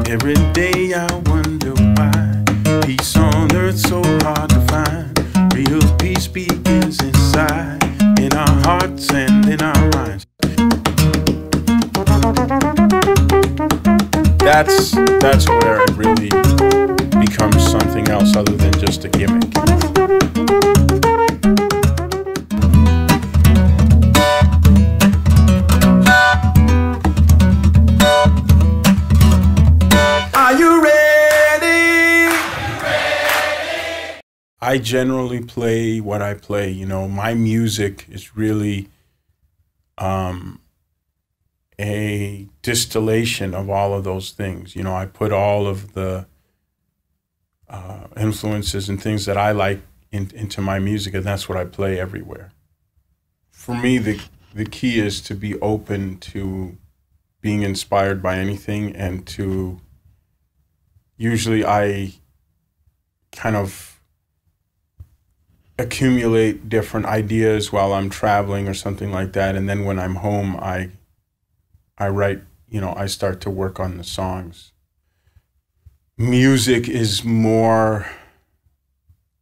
Every day I wonder why peace on earth so hard to find. Real peace begins inside, in our hearts and in our minds. That's where it really becomes something else other than just a gimmick. I generally play what I play. You know, my music is really a distillation of all of those things. You know, I put all of the influences and things that I like into my music, and that's what I play everywhere. For me, the key is to be open to being inspired by anything, and to usually I kind of accumulate different ideas while I'm traveling or something like that, and then when I'm home I write, you know, I start to work on the songs. Music is more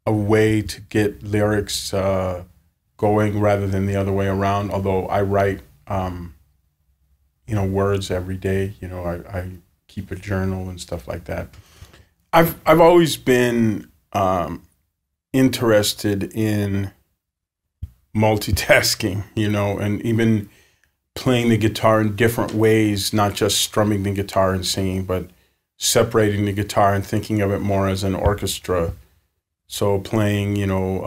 a way to get lyrics going rather than the other way around, although I write you know, words every day. You know, I keep a journal and stuff like that. I've always been interested in multitasking, you know, and even playing the guitar in different ways, not just strumming the guitar and singing, but separating the guitar and thinking of it more as an orchestra. So playing, you know,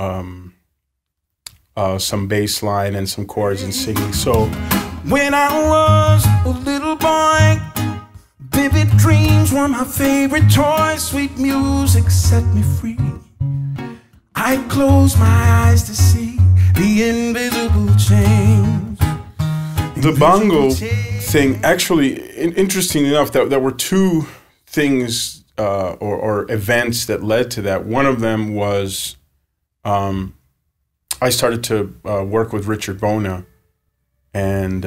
some bass line and some chords and singing. So when I was a little boy, vivid dreams were my favorite toys. Sweet music set me free. I close my eyes to see the invisible change. The bongo thing, actually, interesting enough, that were two things or events that led to that. One of them was I started to work with Richard Bona, and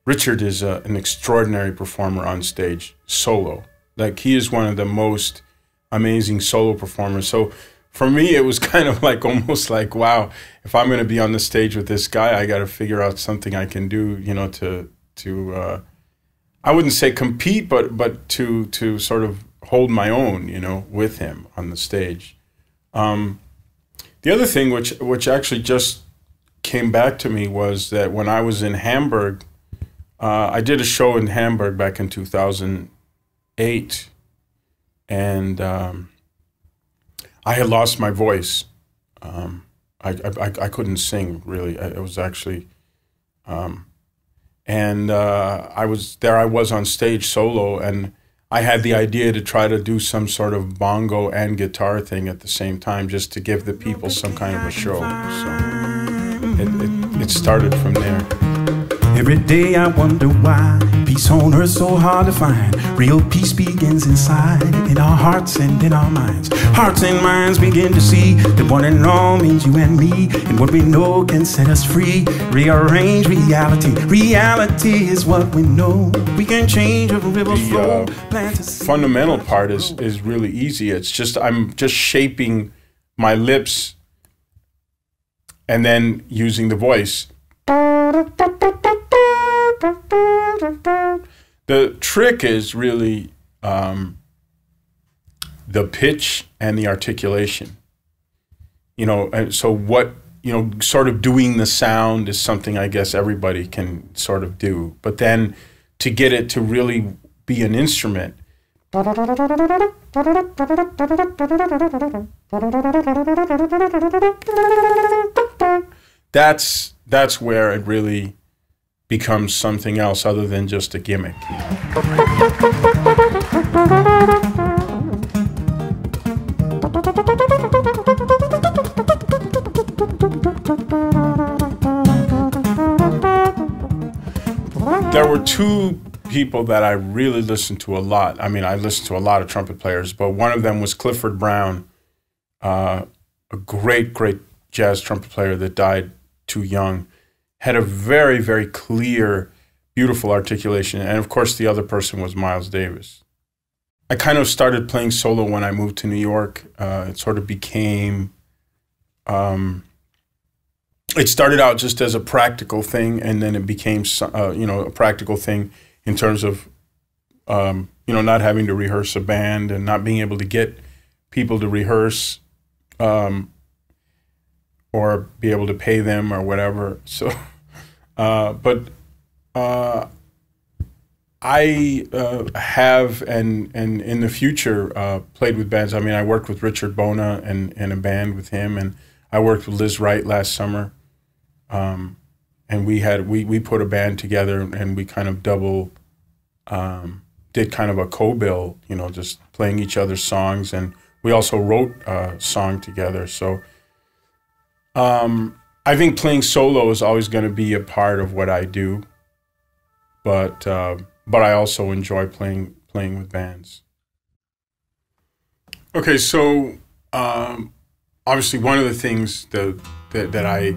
Richard is an extraordinary performer on stage, solo. Like, he is one of the most amazing solo performers. So for me, it was kind of like, almost like, wow, if I'm going to be on the stage with this guy, I got to figure out something I can do, you know, to I wouldn't say compete, but to sort of hold my own, you know, with him on the stage. The other thing, which actually just came back to me, was that when I was in Hamburg, I did a show in Hamburg back in 2008, and I had lost my voice. I couldn't sing, really. It was actually, and I was on stage solo, and I had the idea to try to do some sort of bongo and guitar thing at the same time, just to give the people some kind of a show. So it started from there. Every day I wonder why peace on earth so hard to find. Real peace begins inside, in our hearts and in our minds. Hearts and minds begin to see that one and all means you and me, and what we know can set us free. Rearrange reality. Reality is what we know. We can change a river flow. The fundamental part is really easy. It's just, I'm just shaping my lips and then using the voice. The trick is really the pitch and the articulation. You know, and so what, you know, sort of doing the sound is something I guess everybody can sort of do. But then to get it to really be an instrument, that's where it really becomes something else other than just a gimmick. There were two people that I really listened to a lot. I mean, I listened to a lot of trumpet players, but one of them was Clifford Brown, a great jazz trumpet player that died too young. Had a very, very clear, beautiful articulation. And of course, the other person was Miles Davis. I kind of started playing solo when I moved to New York. It sort of became, it started out just as a practical thing, and then it became, you know, a practical thing in terms of, you know, not having to rehearse a band and not being able to get people to rehearse or be able to pay them or whatever. So, but I have and in the future played with bands. I mean, I worked with Richard Bona and a band with him, and I worked with Liz Wright last summer. And we put a band together, and we kind of did kind of a co-bill, you know, just playing each other's songs, and we also wrote a song together. So I think playing solo is always going to be a part of what I do, but I also enjoy playing with bands. Okay, so obviously one of the things that I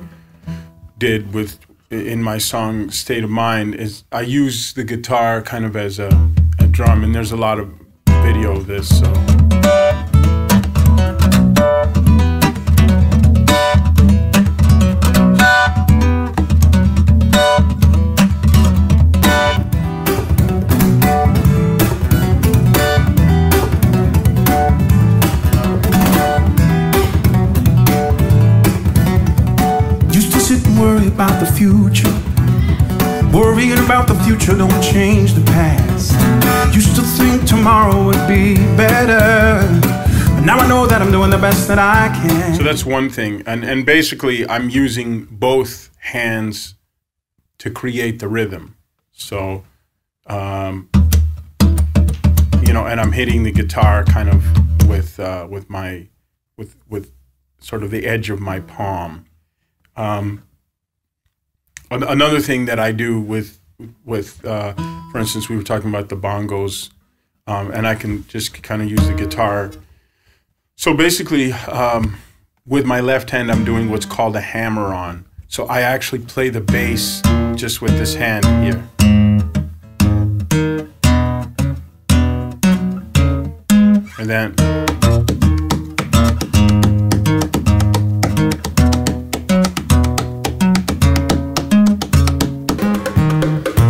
did in my song State of Mind is I use the guitar kind of as a drum, and there's a lot of video of this. So. About the future, worrying about the future don't change the past. Used to think tomorrow would be better, but now I know that I'm doing the best that I can. So that's one thing, and basically I'm using both hands to create the rhythm. So you know, and I'm hitting the guitar kind of with sort of the edge of my palm. Another thing that I do with for instance, we were talking about the bongos, and I can just kind of use the guitar. So basically, with my left hand, I'm doing what's called a hammer-on. So I actually play the bass just with this hand here. And then...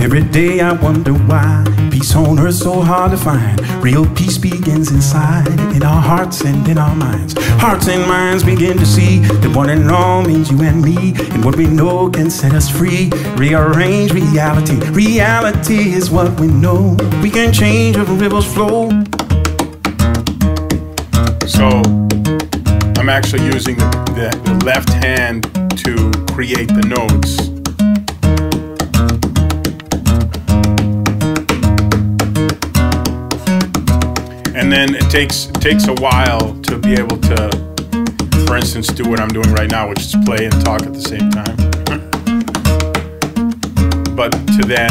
Every day I wonder why peace on earth so hard to find. Real peace begins inside, in our hearts and in our minds. Hearts and minds begin to see that one and all means you and me, and what we know can set us free. Rearrange reality. Reality is what we know. We can change a river's flow. So I'm actually using the left hand to create the notes. And then it takes a while to be able to, for instance, do what I'm doing right now, which is play and talk at the same time. But to then...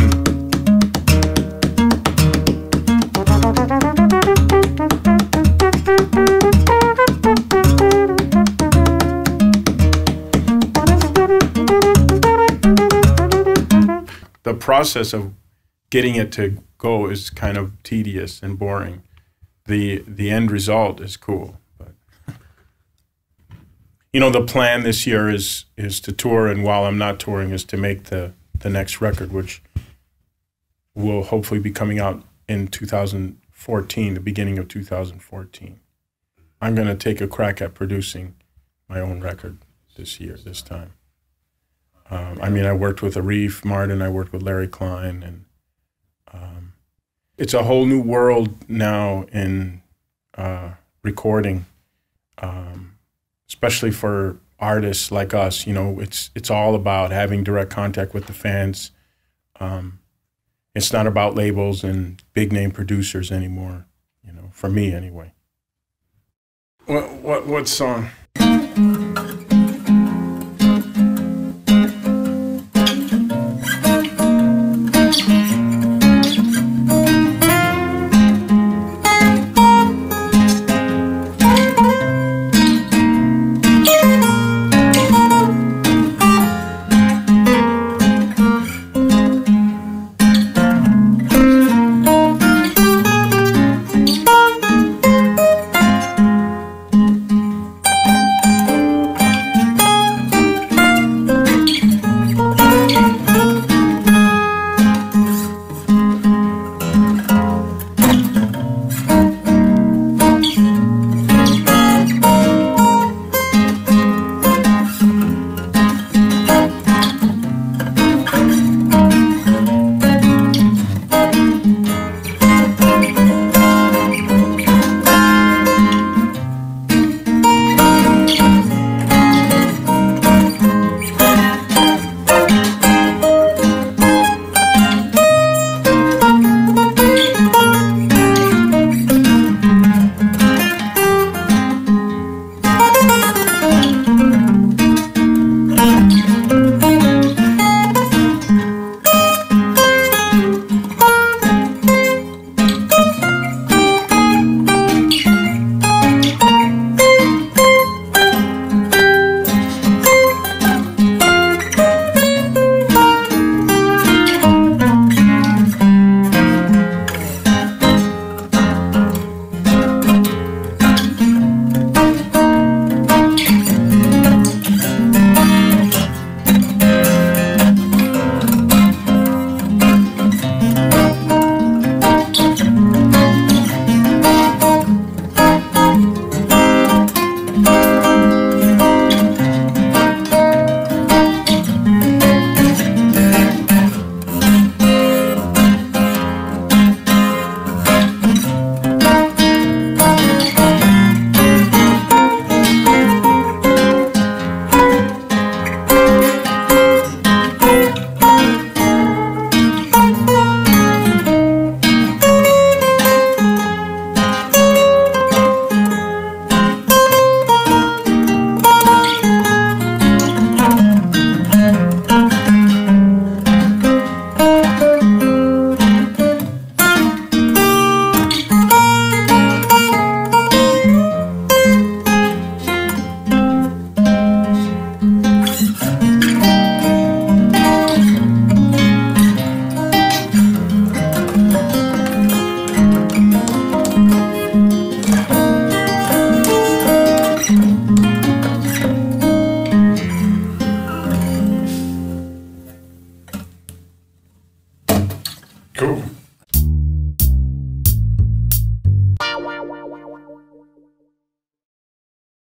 The process of getting it to go is kind of tedious and boring. The end result is cool, but you know, the plan this year is to tour, and while I'm not touring, is to make the next record, which will hopefully be coming out in 2014, the beginning of 2014. I'm going to take a crack at producing my own record this time. I mean, I worked with Arif Martin, I worked with Larry Klein, and it's a whole new world now in recording, especially for artists like us. You know, it's all about having direct contact with the fans. It's not about labels and big name producers anymore. You know, for me anyway. What song?